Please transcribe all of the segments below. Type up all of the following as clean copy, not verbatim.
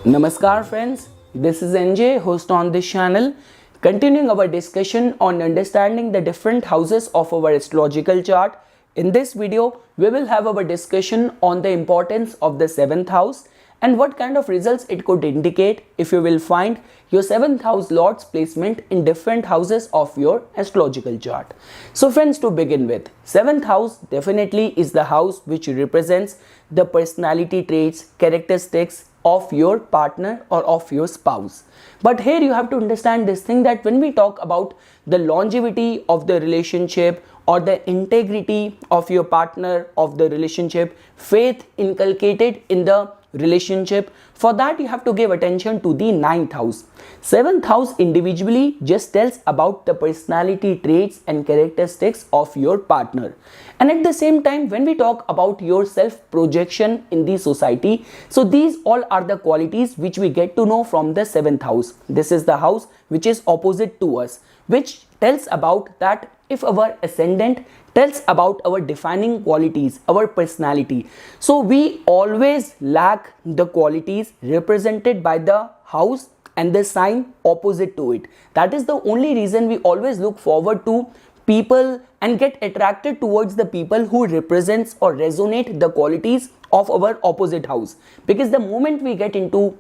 Namaskar friends, this is NJ, host on this channel, continuing our discussion on understanding the different houses of our astrological chart. In this video, we will have our discussion on the importance of the 7th house and what kind of results it could indicate if you will find your 7th house lord's placement in different houses of your astrological chart. So friends, to begin with, 7th house definitely is the house which represents the personality traits, characteristics of your partner or of your spouse. But here you have to understand this thing, that when we talk about the longevity of the relationship or the integrity of your partner, of the relationship, faith inculcated in the relationship, for that you have to give attention to the 9th house. 7th house individually just tells about the personality traits and characteristics of your partner. And at the same time, when we talk about your self projection in the society, so these all are the qualities which we get to know from the 7th house. This is the house which is opposite to us, which tells about that if our ascendant tells about our defining qualities, our personality. So we always lack the qualities represented by the house and the sign opposite to it. That is the only reason we always look forward to people and get attracted towards the people who represents or resonate the qualities of our opposite house. Because the moment we get into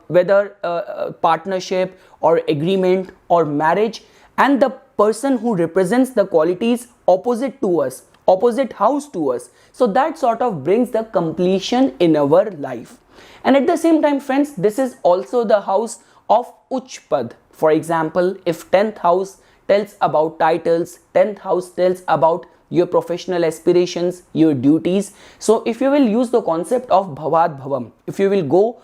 whether partnership or agreement or marriage, and the person who represents the qualities opposite to us, opposite house to us, so that sort of brings the completion in our life. And at the same time friends, this is also the house of Uchpad. For example, if 10th house tells about titles, 10th house tells about your professional aspirations, your duties. So if you will use the concept of Bhavad Bhavam, if you will go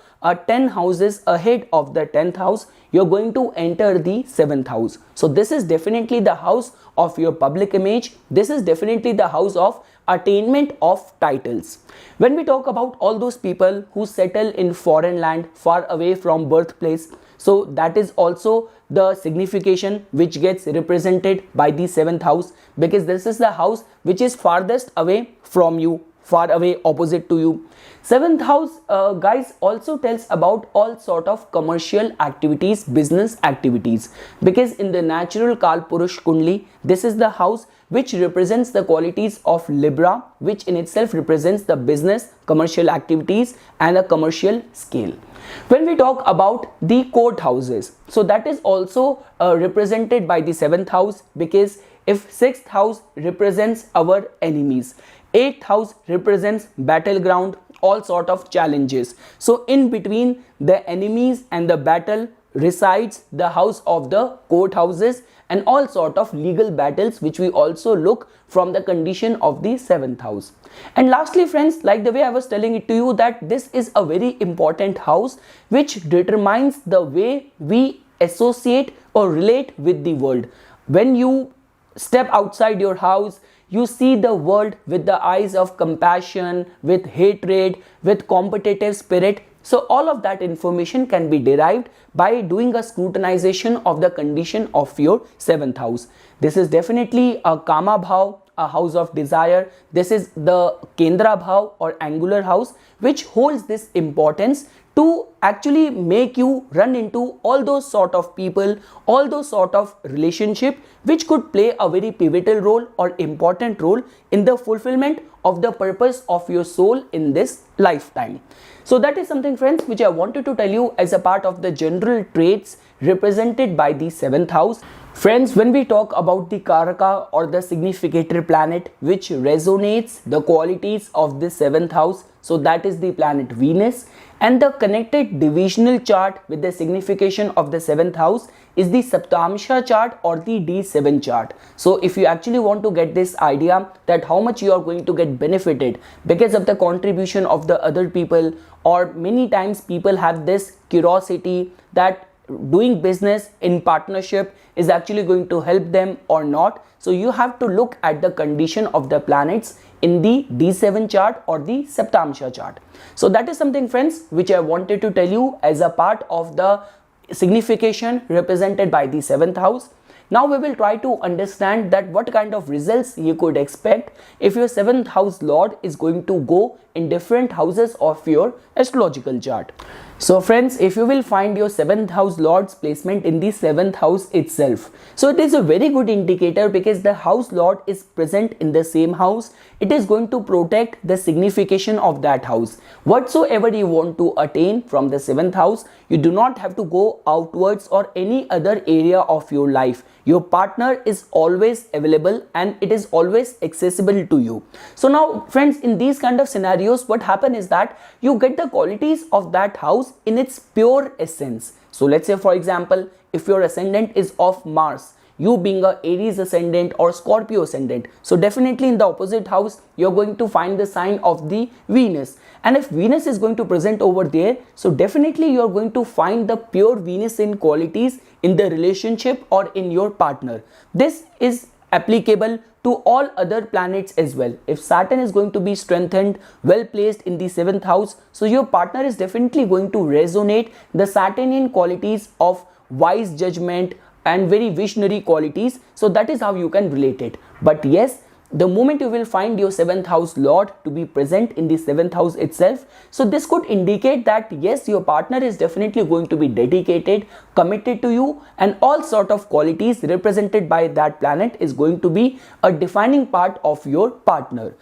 10 houses ahead of the 10th house, you're going to enter the 7th house. So this is definitely the house of your public image. This is definitely the house of attainment of titles. When we talk about all those people who settle in foreign land, far away from birthplace, so that is also the signification which gets represented by the 7th house, because this is the house which is farthest away from you, far away opposite to you. 7th house guys also tells about all sort of commercial activities, business activities, because in the natural Kalpurush Kundli, this is the house which represents the qualities of Libra, which in itself represents the business, commercial activities and a commercial scale. When we talk about the court houses, so that is also represented by the 7th house, because if 6th house represents our enemies, 8th house represents battleground, all sort of challenges. So in between the enemies and the battle resides the house of the court houses and all sort of legal battles, which we also look from the condition of the 7th house. And lastly friends, like the way I was telling it to you, that this is a very important house which determines the way we associate or relate with the world. When you step outside your house, you see the world with the eyes of compassion, with hatred, with competitive spirit. So all of that information can be derived by doing a scrutinization of the condition of your 7th house. This is definitely a Kama Bhav, a house of desire. This is the Kendra Bhav or angular house, which holds this importance to actually make you run into all those sort of people, all those sort of relationship which could play a very pivotal role or important role in the fulfillment of the purpose of your soul in this lifetime. So that is something friends which I wanted to tell you as a part of the general traits represented by the 7th house. Friends, when we talk about the Karaka or the significator planet which resonates the qualities of the 7th house, so that is the planet Venus, and the connected divisional chart with the signification of the 7th house is the Saptamsha chart or the D7 chart. So if you actually want to get this idea that how much you are going to get benefited because of the contribution of the other people, or many times people have this curiosity that doing business in partnership is actually going to help them or not. So you have to look at the condition of the planets in the D7 chart or the Saptamsha chart. So that is something friends which I wanted to tell you as a part of the signification represented by the 7th house. Now we will try to understand that what kind of results you could expect if your 7th house lord is going to go in different houses of your astrological chart. So friends, if you will find your 7th house lord's placement in the 7th house itself, so it is a very good indicator because the house lord is present in the same house. It is going to protect the signification of that house. Whatsoever you want to attain from the 7th house, you do not have to go outwards or any other area of your life. Your partner is always available and it is always accessible to you. So now friends, in these kind of scenarios, what happen is that you get the qualities of that house in its pure essence. So let's say for example, if your ascendant is of Mars, you being a Aries ascendant or Scorpio ascendant, so definitely in the opposite house you're going to find the sign of the Venus, and if Venus is going to present over there, so definitely you're going to find the pure Venus in qualities in the relationship or in your partner. This is applicable to all other planets as well. If Saturn is going to be strengthened, well placed in the 7th house, so your partner is definitely going to resonate the Saturnian qualities of wise judgment and very visionary qualities. So that is how you can relate it. But yes, the moment you will find your 7th house lord to be present in the 7th house itself, so this could indicate that yes, your partner is definitely going to be dedicated, committed to you, and all sort of qualities represented by that planet is going to be a defining part of your partner.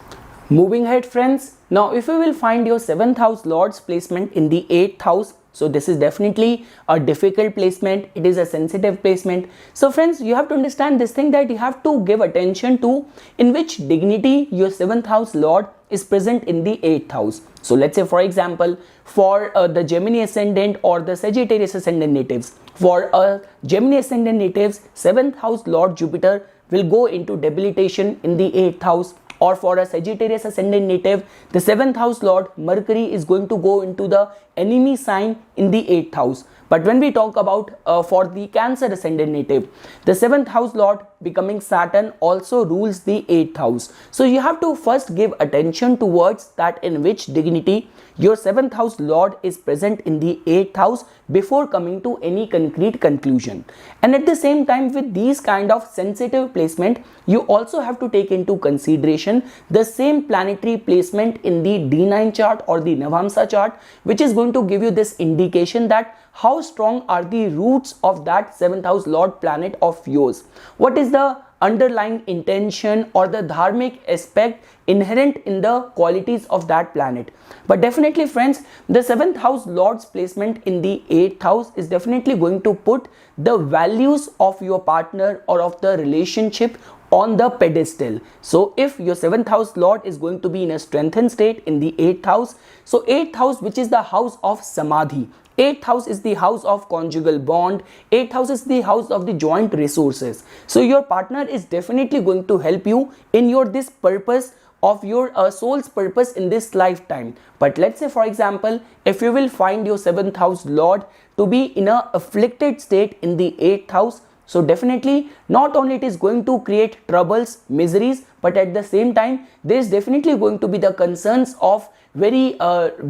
Moving ahead friends, now if you will find your 7th house lord's placement in the 8th house, so this is definitely a difficult placement. It is a sensitive placement. So friends, you have to understand this thing, that you have to give attention to in which dignity your 7th house lord is present in the 8th house. So let's say for example, for the Gemini ascendant or the Sagittarius ascendant natives, for Gemini ascendant natives, 7th house lord Jupiter will go into debilitation in the 8th house. Or for a Sagittarius ascendant native, the 7th house lord Mercury is going to go into the enemy sign in the 8th house. But when we talk about for the Cancer ascendant native, the 7th house lord becoming Saturn also rules the 8th house. So you have to first give attention towards that in which dignity your 7th house lord is present in the 8th house before coming to any concrete conclusion. And at the same time, with these kind of sensitive placement, you also have to take into consideration the same planetary placement in the D9 chart or the Navamsa chart, which is going to give you this indication that how strong are the roots of that 7th house lord planet of yours. What is the underlying intention or the dharmic aspect inherent in the qualities of that planet. But definitely friends, the 7th house lord's placement in the 8th house is definitely going to put the values of your partner or of the relationship on the pedestal. So if your 7th house lord is going to be in a strengthened state in the 8th house, so 8th house, which is the house of samadhi, 8th house is the house of conjugal bond, 8th house is the house of the joint resources. So your partner is definitely going to help you in your this purpose of your soul's purpose in this lifetime. But let's say for example, if you will find your 7th house lord to be in a afflicted state in the 8th house, so definitely not only it is going to create troubles, miseries, but at the same time there is definitely going to be the concerns of very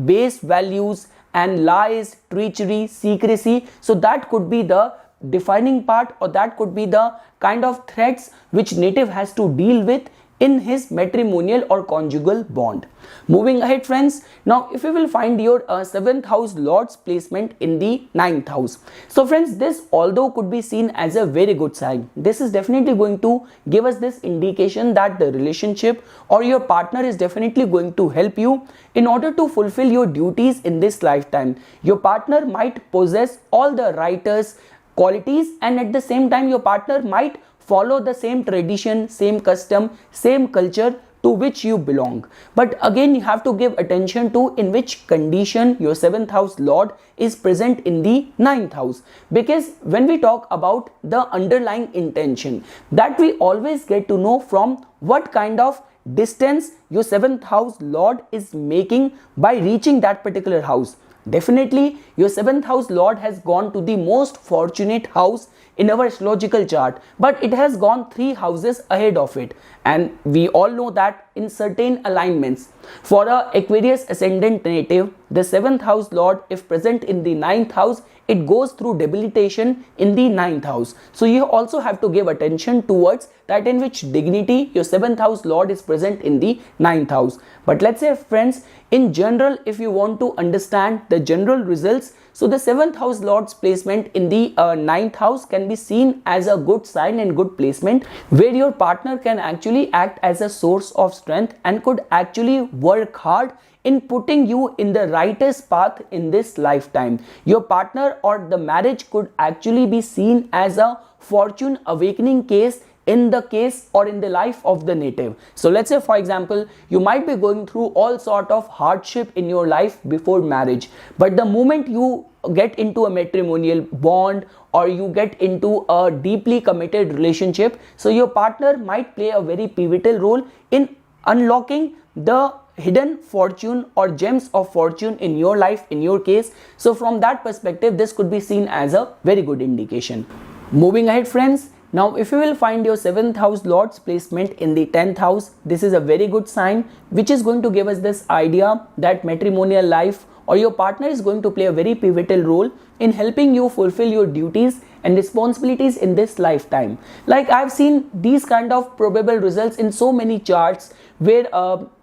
base values and lies, treachery, secrecy. So that could be the defining part, or that could be the kind of threats which native has to deal with in his matrimonial or conjugal bond. Moving ahead friends, now if you will find your 7th house lord's placement in the 9th house. So friends, this although could be seen as a very good sign, this is definitely going to give us this indication that the relationship or your partner is definitely going to help you in order to fulfill your duties in this lifetime. Your partner might possess all the writer's qualities, and at the same time your partner might follow the same tradition, same custom, same culture to which you belong. But again, you have to give attention to in which condition your 7th house lord is present in the 9th house, because when we talk about the underlying intention, that we always get to know from what kind of distance your 7th house lord is making by reaching that particular house. Definitely your 7th house lord has gone to the most fortunate house in our astrological chart, but it has gone 3 houses ahead of it, and we all know that in certain alignments, for a Aquarius ascendant native, the 7th house lord if present in the 9th house, it goes through debilitation in the 9th house. So you also have to give attention towards that in which dignity your 7th house lord is present in the 9th house. But let's say friends, in general, if you want to understand the general results, so the 7th house lord's placement in the 9th house can be seen as a good sign and good placement, where your partner can actually act as a source of strength and could actually work hard in putting you in the rightest path in this lifetime. Your partner or the marriage could actually be seen as a fortune awakening case in the case or in the life of the native. So let's say for example, you might be going through all sort of hardship in your life before marriage, but the moment you get into a matrimonial bond or you get into a deeply committed relationship, so your partner might play a very pivotal role in unlocking the hidden fortune or gems of fortune in your life, in your case. So from that perspective, this could be seen as a very good indication. Moving ahead friends, now if you will find your 7th house lord's placement in the 10th house, this is a very good sign which is going to give us this idea that matrimonial life or your partner is going to play a very pivotal role in helping you fulfill your duties and responsibilities in this lifetime. Like I've seen these kind of probable results in so many charts where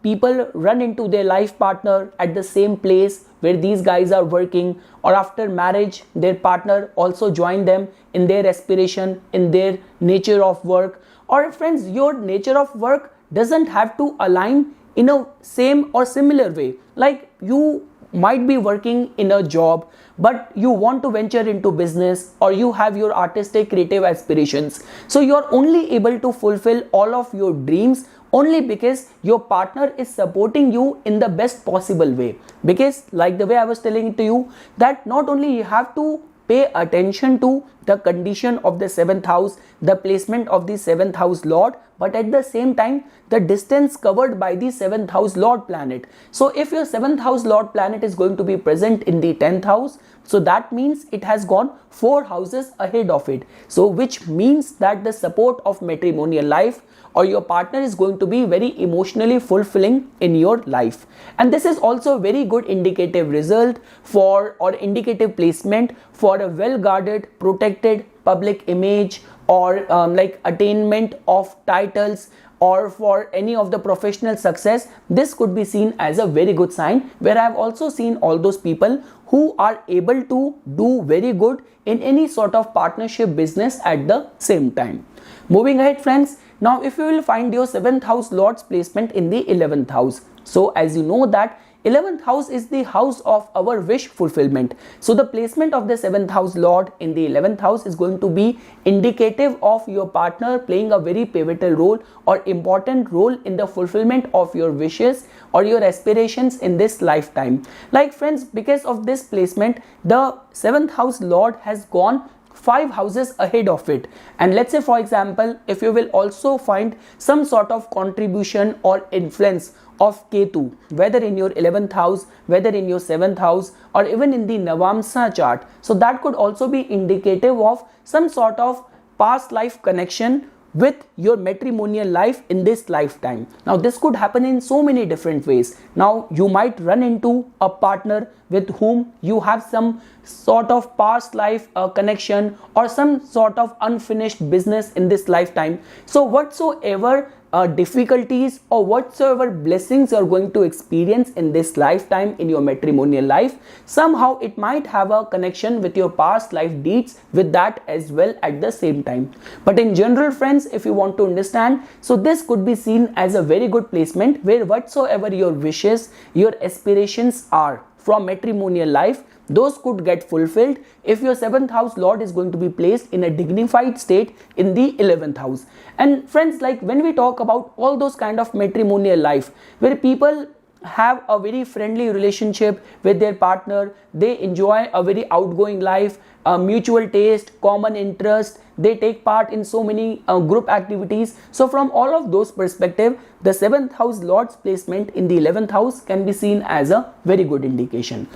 people run into their life partner at the same place where these guys are working, or after marriage their partner also join them in their aspiration, in their nature of work. Or friends, your nature of work doesn't have to align in a same or similar way. Like you might be working in a job but you want to venture into business, or you have your artistic creative aspirations, so you are only able to fulfill all of your dreams only because your partner is supporting you in the best possible way. Because like the way I was telling it to you, that not only you have to pay attention to the condition of the 7th house, the placement of the 7th house lord, but at the same time the distance covered by the 7th house lord planet. So if your 7th house lord planet is going to be present in the 10th house, so that means it has gone 4 houses ahead of it, so which means that the support of matrimonial life or your partner is going to be very emotionally fulfilling in your life. And this is also a very good indicative result for, or indicative placement for, a well guarded, protected public image, or like attainment of titles, or for any of the professional success. This could be seen as a very good sign, where I have also seen all those people who are able to do very good in any sort of partnership business at the same time. Moving ahead friends, now if you will find your 7th house lord's placement in the 11th house, so as you know that 11th house is the house of our wish fulfillment. So the placement of the 7th house lord in the 11th house is going to be indicative of your partner playing a very pivotal role or important role in the fulfillment of your wishes or your aspirations in this lifetime. Like friends, because of this placement, the 7th house lord has gone 5 houses ahead of it. And let's say for example, if you will also find some sort of contribution or influence of Ketu, whether in your 11th house, whether in your 7th house, or even in the Navamsa chart, so that could also be indicative of some sort of past life connection with your matrimonial life in this lifetime. Now this could happen in so many different ways. Now you might run into a partner with whom you have some sort of past life connection or some sort of unfinished business in this lifetime. So whatsoever difficulties or whatsoever blessings you are going to experience in this lifetime in your matrimonial life, somehow it might have a connection with your past life deeds with that as well at the same time. But in general friends, if you want to understand, so this could be seen as a very good placement where whatsoever your wishes, your aspirations are from matrimonial life, those could get fulfilled if your 7th house lord is going to be placed in a dignified state in the 11th house. And friends, like when we talk about all those kind of matrimonial life where people have a very friendly relationship with their partner, they enjoy a very outgoing life, a mutual taste, common interest, they take part in so many group activities. So from all of those perspective, the 7th house lord's placement in the 11th house can be seen as a very good indication.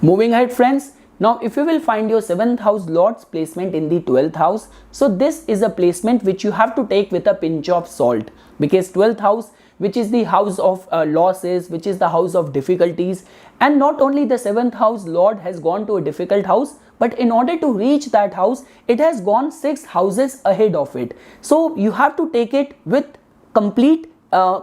Moving ahead friends, now if you will find your 7th house lord's placement in the 12th house, so this is a placement which you have to take with a pinch of salt, because 12th house which is the house of losses, which is the house of difficulties. And not only the 7th house lord has gone to a difficult house, but in order to reach that house, it has gone 6 houses ahead of it. So you have to take it with complete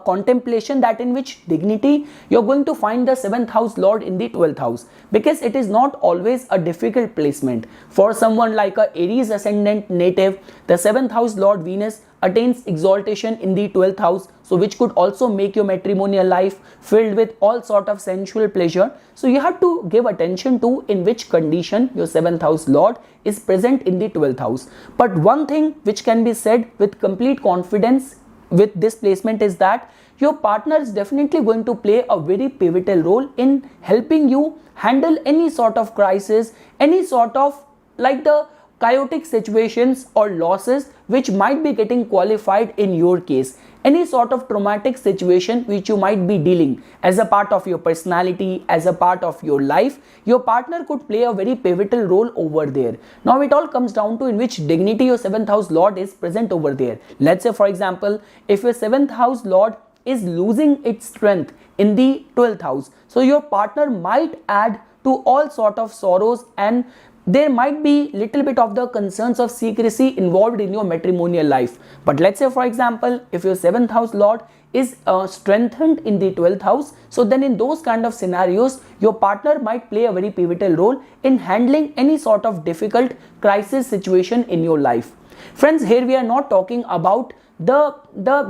contemplation, that in which dignity you're going to find the 7th house lord in the 12th house, because it is not always a difficult placement. For someone like a Aries ascendant native, the 7th house lord Venus attains exaltation in the 12th house, so which could also make your matrimonial life filled with all sort of sensual pleasure. So you have to give attention to in which condition your 7th house lord is present in the 12th house. But one thing which can be said with complete confidence with this placement is that your partner is definitely going to play a very pivotal role in helping you handle any sort of crisis, any sort of like the chaotic situations or losses which might be getting qualified in your case, any sort of traumatic situation which you might be dealing as a part of your personality, as a part of your life. Your partner could play a very pivotal role over there. Now it all comes down to in which dignity your 7th house lord is present over there. Let's say for example, if your 7th house lord is losing its strength in the 12th house, so your partner might add to all sort of sorrows, and there might be little bit of the concerns of secrecy involved in your matrimonial life. But let's say for example, if your 7th house lord is strengthened in the 12th house, so then in those kind of scenarios your partner might play a very pivotal role in handling any sort of difficult crisis situation in your life. Friends, here we are not talking about the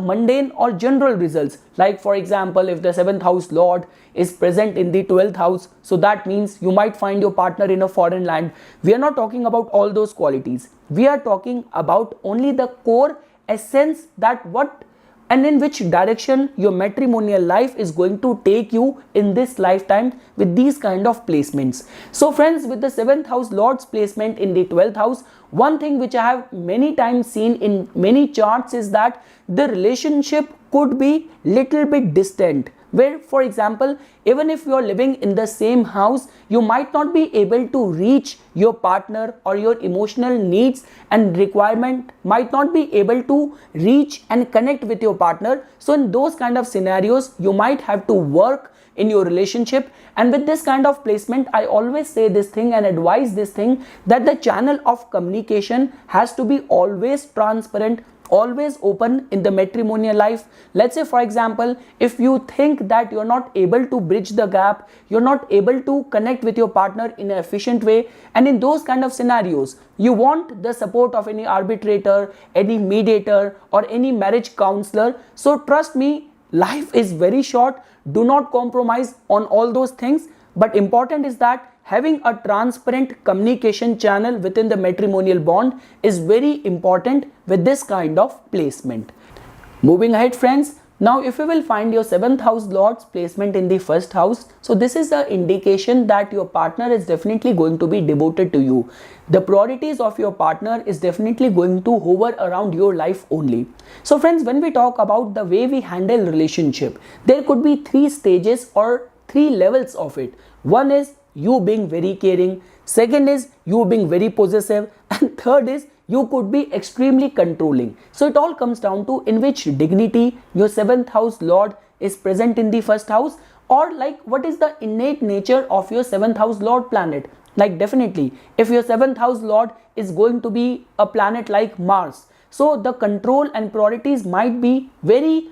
mundane or general results, like for example, if the 7th house lord is present in the 12th house, so that means you might find your partner in a foreign land. We are not talking about all those qualities. We are talking about only the core essence, that what and in which direction your matrimonial life is going to take you in this lifetime with these kind of placements. So friends, with the 7th house lord's placement in the 12th house, one thing which I have many times seen in many charts is that the relationship could be little bit distant, where for example, even if you are living in the same house, you might not be able to reach your partner, or your emotional needs and requirement might not be able to reach and connect with your partner. So in those kind of scenarios, you might have to work in your relationship. And with this kind of placement, I always say this thing and advise this thing, that the channel of communication has to be always transparent, always open in the matrimonial life. Let's say for example, if you think that you're not able to bridge the gap, you're not able to connect with your partner in an efficient way, and in those kind of scenarios you want the support of any arbitrator, any mediator, or any marriage counselor, so trust me, life is very short. Do not compromise on all those things. But important is that having a transparent communication channel within the matrimonial bond is very important with this kind of placement. Moving ahead friends, now if you will find your 7th house lord's placement in the 1st house, so this is an indication that your partner is definitely going to be devoted to you. The priorities of your partner is definitely going to hover around your life only. So friends, when we talk about the way we handle relationship, there could be 3 stages or 3 levels of it. One is you being very caring, second is you being very possessive, and third is you could be extremely controlling. So it all comes down to in which dignity your 7th house lord is present in the 1st house, or like what is the innate nature of your 7th house lord planet. Like definitely if your 7th house lord is going to be a planet like Mars, so the control and priorities might be very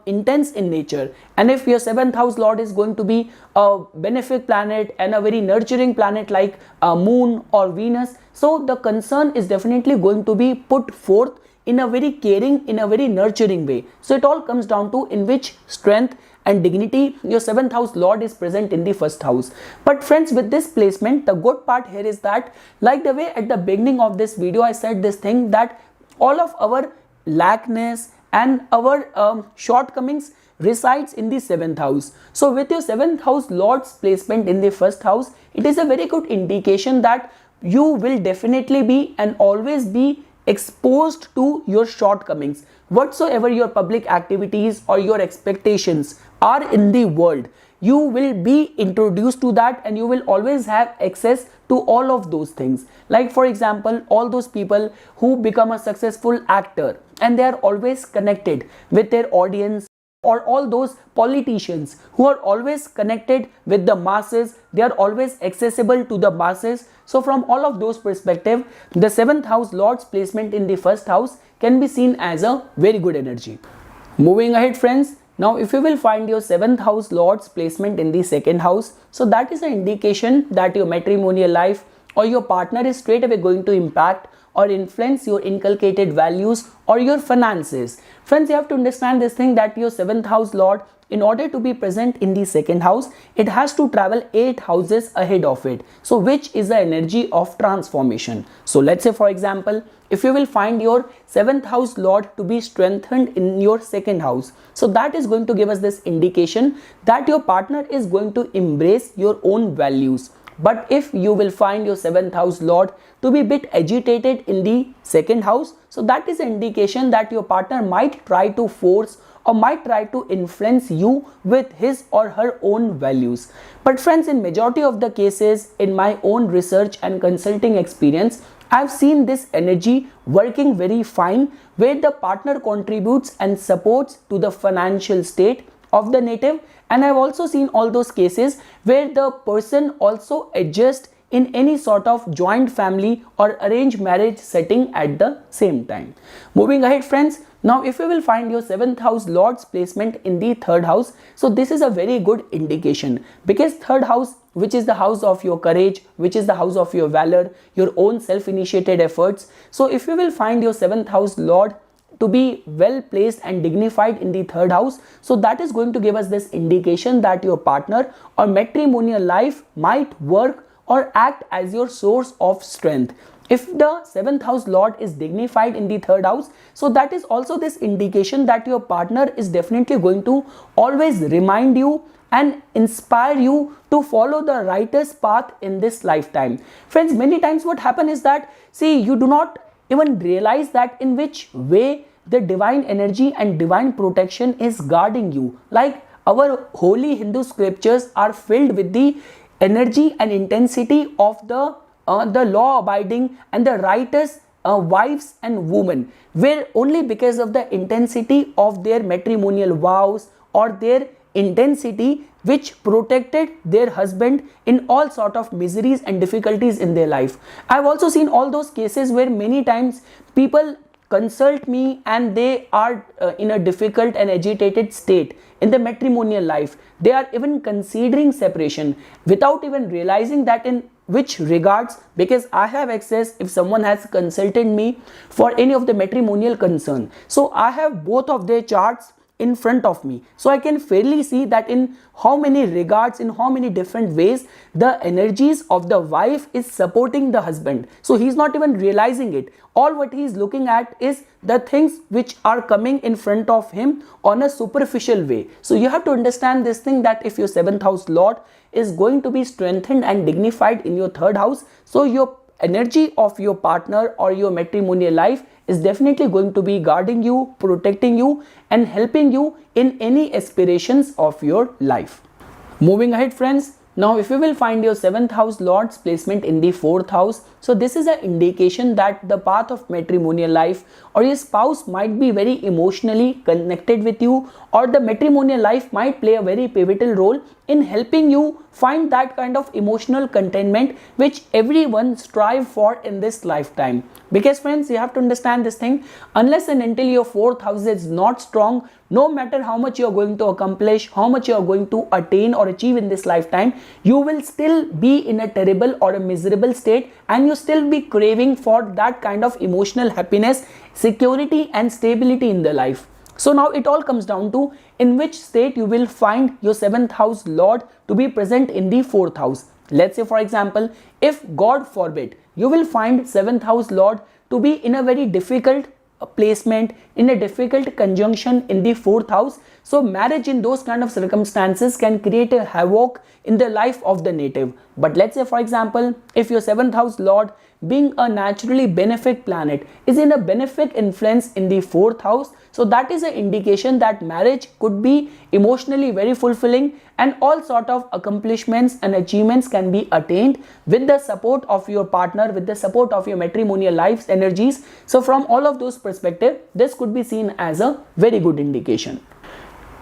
intense in nature. And if your 7th house lord is going to be a benefic planet and a very nurturing planet like Moon or Venus, so the concern is definitely going to be put forth in a very caring, in a very nurturing way. So it all comes down to in which strength and dignity your 7th house lord is present in the 1st house. But friends, with this placement, the good part here is that, like the way at the beginning of this video I said this thing, that all of our lackness and our shortcomings resides in the 7th house. So with your 7th house lord's placement in the 1st house, it is a very good indication that you will definitely be and always be exposed to your shortcomings. Whatsoever your public activities or your expectations are in the world, you will be introduced to that and you will always have access to all of those things. Like for example, all those people who become a successful actor and they are always connected with their audience, or all those politicians who are always connected with the masses, they are always accessible to the masses. So from all of those perspective, the 7th house Lord's placement in the 1st house can be seen as a very good energy. Moving ahead friends, now if you will find your 7th house Lord's placement in the 2nd house, so that is an indication that your matrimonial life or your partner is straight away going to impact or influence your inculcated values or your finances. Friends, you have to understand this thing that your 7th house Lord, in order to be present in the 2nd house, it has to travel 8 houses ahead of it. So which is the energy of transformation. So let's say for example, if you will find your 7th house Lord to be strengthened in your 2nd house, so that is going to give us this indication that your partner is going to embrace your own values. But if you will find your 7th house Lord to be a bit agitated in the 2nd house, so that is an indication that your partner might try to force or might try to influence you with his or her own values. But friends, in majority of the cases, in my own research and consulting experience, I've seen this energy working very fine, where the partner contributes and supports to the financial state of the native. And I've also seen all those cases where the person also adjusts in any sort of joint family or arranged marriage setting at the same time. Moving ahead friends, now if you will find your 7th house Lord's placement in the 3rd house, so this is a very good indication, because 3rd house, which is the house of your courage, which is the house of your valor, your own self-initiated efforts. So if you will find your 7th house Lord to be well placed and dignified in the 3rd house, so that is going to give us this indication that your partner or matrimonial life might work or act as your source of strength. If the 7th house Lord is dignified in the 3rd house, so that is also this indication that your partner is definitely going to always remind you and inspire you to follow the righteous path in this lifetime. Friends, many times what happens is that, see, you do not even realize that in which way the divine energy and divine protection is guarding you. Like our holy Hindu scriptures are filled with the energy and intensity of the law abiding and the righteous wives and women, where only because of the intensity of their matrimonial vows or their intensity which protected their husband in all sort of miseries and difficulties in their life. I've also seen all those cases where many times people consult me and they are in a difficult and agitated state in the matrimonial life. They are even considering separation without even realizing that in which regards, because I have access if someone has consulted me for any of the matrimonial concern. So I have both of their charts in front of me, so I can fairly see that in how many regards, in how many different ways the energies of the wife is supporting the husband. So he's not even realizing it. All what he is looking at is the things which are coming in front of him on a superficial way. So you have to understand this thing, that if your 7th house Lord is going to be strengthened and dignified in your 3rd house, so your energy of your partner or your matrimonial life is definitely going to be guarding you, protecting you, and helping you in any aspirations of your life. Moving ahead friends, now if you will find your 7th house Lord's placement in the 4th house, so this is an indication that the path of matrimonial life or your spouse might be very emotionally connected with you, or the matrimonial life might play a very pivotal role in helping you find that kind of emotional contentment which everyone strive for in this lifetime. Because friends, you have to understand this thing, unless and until your 4th house is not strong, no matter how much you are going to accomplish, how much you are going to attain or achieve in this lifetime, you will still be in a terrible or a miserable state, and you still be craving for that kind of emotional happiness, security and stability in the life. So now it all comes down to in which state you will find your 7th house Lord to be present in the 4th house. Let's say for example, if God forbid you will find 7th house Lord to be in a very difficult placement, in a difficult conjunction in the 4th house, So marriage in those kind of circumstances can create a havoc in the life of the native. But let's say, for example, if your 7th house lord, being a naturally benefic planet, is in a benefic influence in the 4th house, so that is an indication that marriage could be emotionally very fulfilling and all sort of accomplishments and achievements can be attained with the support of your partner, with the support of your matrimonial life's energies. So from all of those perspectives, this could be seen as a very good indication.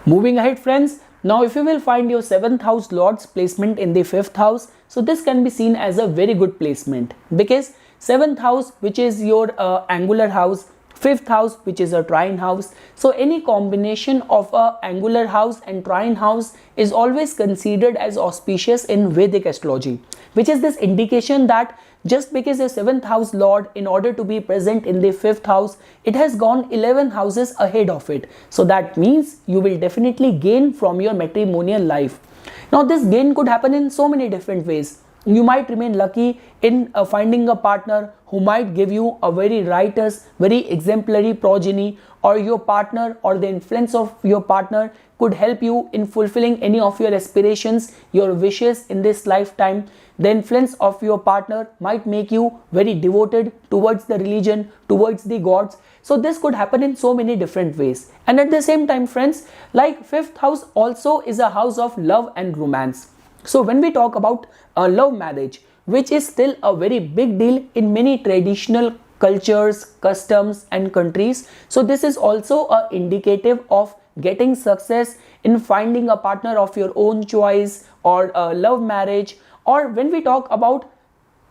Moving ahead, friends, now if you will find your 7th house lord's placement in the 5th house, so this can be seen as a very good placement, because 7th house, which is your angular house, 5th house, which is a trine house, so any combination of a angular house and trine house is always considered as auspicious in Vedic astrology, which is this indication that just because your 7th house lord, in order to be present in the 5th house, it has gone 11 houses ahead of it. So that means you will definitely gain from your matrimonial life. Now this gain could happen in so many different ways. You might remain lucky in finding a partner who might give you a very righteous, very exemplary progeny, or your partner or the influence of your partner could help you in fulfilling any of your aspirations, your wishes in this lifetime. The influence of your partner might make you very devoted towards the religion, towards the gods. So this could happen in so many different ways. And at the same time, friends, like 5th house also is a house of love and romance. So when we talk about a love marriage, which is still a very big deal in many traditional cultures, customs and countries, so this is also a indicative of getting success in finding a partner of your own choice, or a love marriage, or when we talk about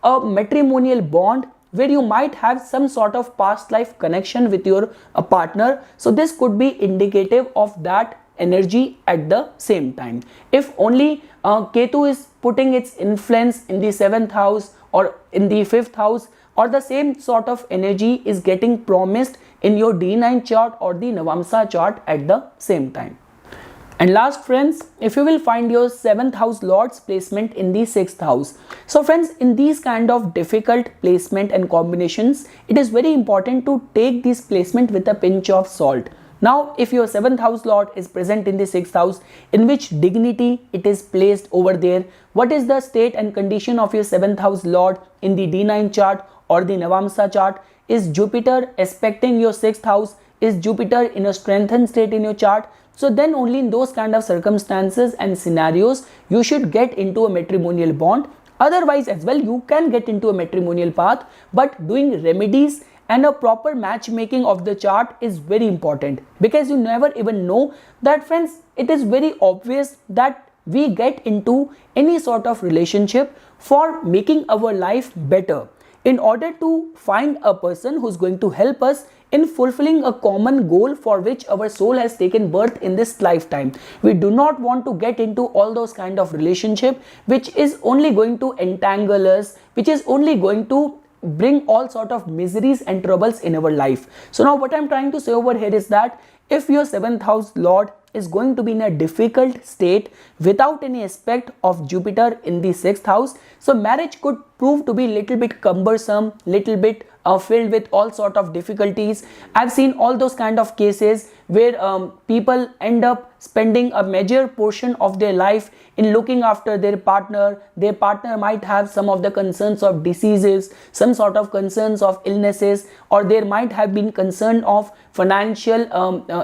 a matrimonial bond where you might have some sort of past life connection with your partner. So this could be indicative of that energy at the same time. If only Ketu is putting its influence in the 7th house or in the 5th house, or the same sort of energy is getting promised in your D9 chart or the Navamsa chart at the same time. And last, friends, if you will find your 7th house lord's placement in the 6th house. So friends, in these kind of difficult placement and combinations, it is very important to take this placement with a pinch of salt. Now, if your 7th house lord is present in the 6th house, in which dignity it is placed over there, what is the state and condition of your 7th house lord in the D9 chart or the Navamsa chart? Is Jupiter aspecting your 6th house? Is Jupiter in a strengthened state in your chart? So then only in those kind of circumstances and scenarios you should get into a matrimonial bond. Otherwise as well you can get into a matrimonial path, but doing remedies and a proper matchmaking of the chart is very important, because you never even know that, friends, it is very obvious that we get into any sort of relationship for making our life better, in order to find a person who's going to help us in fulfilling a common goal for which our soul has taken birth in this lifetime. We do not want to get into all those kind of relationship which is only going to entangle us, which is only going to bring all sort of miseries and troubles in our life. So now what I'm trying to say over here is that if your 7th house lord is going to be in a difficult state without any aspect of Jupiter in the 6th house, so marriage could prove to be little bit cumbersome, little bit filled with all sort of difficulties. I've seen all those kind of cases where people end up spending a major portion of their life in looking after their partner. Their partner might have some of the concerns of diseases, some sort of concerns of illnesses, or there might have been concern of financial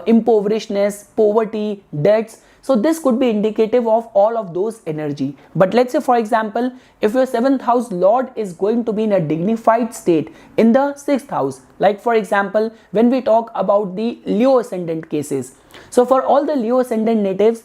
impoverishedness, poverty, debts. So this could be indicative of all of those energy. But let's say, for example, if your 7th house lord is going to be in a dignified state in the 6th house, like for example, when we talk about the Leo ascendant cases. So for all the Leo ascendant natives,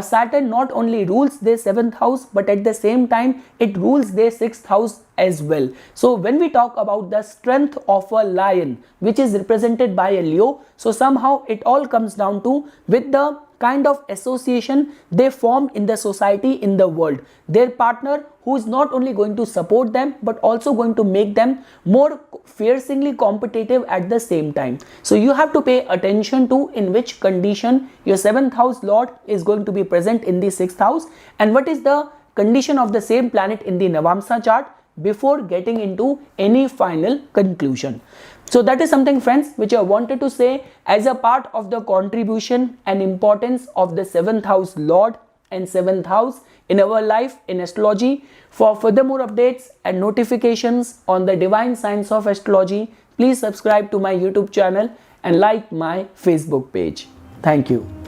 Saturn not only rules their 7th house, but at the same time it rules their 6th house as well. So when we talk about the strength of a lion, which is represented by a Leo, so somehow it all comes down to with the kind of association they form in the society, in the world. Their partner who is not only going to support them, but also going to make them more fiercely competitive at the same time. So you have to pay attention to in which condition your 7th house lord is going to be present in the 6th house, and what is the condition of the same planet in the Navamsa chart, before getting into any final conclusion. So that is something, friends, which I wanted to say as a part of the contribution and importance of the 7th house lord and 7th house in our life in astrology. For further more updates and notifications on the divine science of astrology, please subscribe to my YouTube channel and like my Facebook page. Thank you.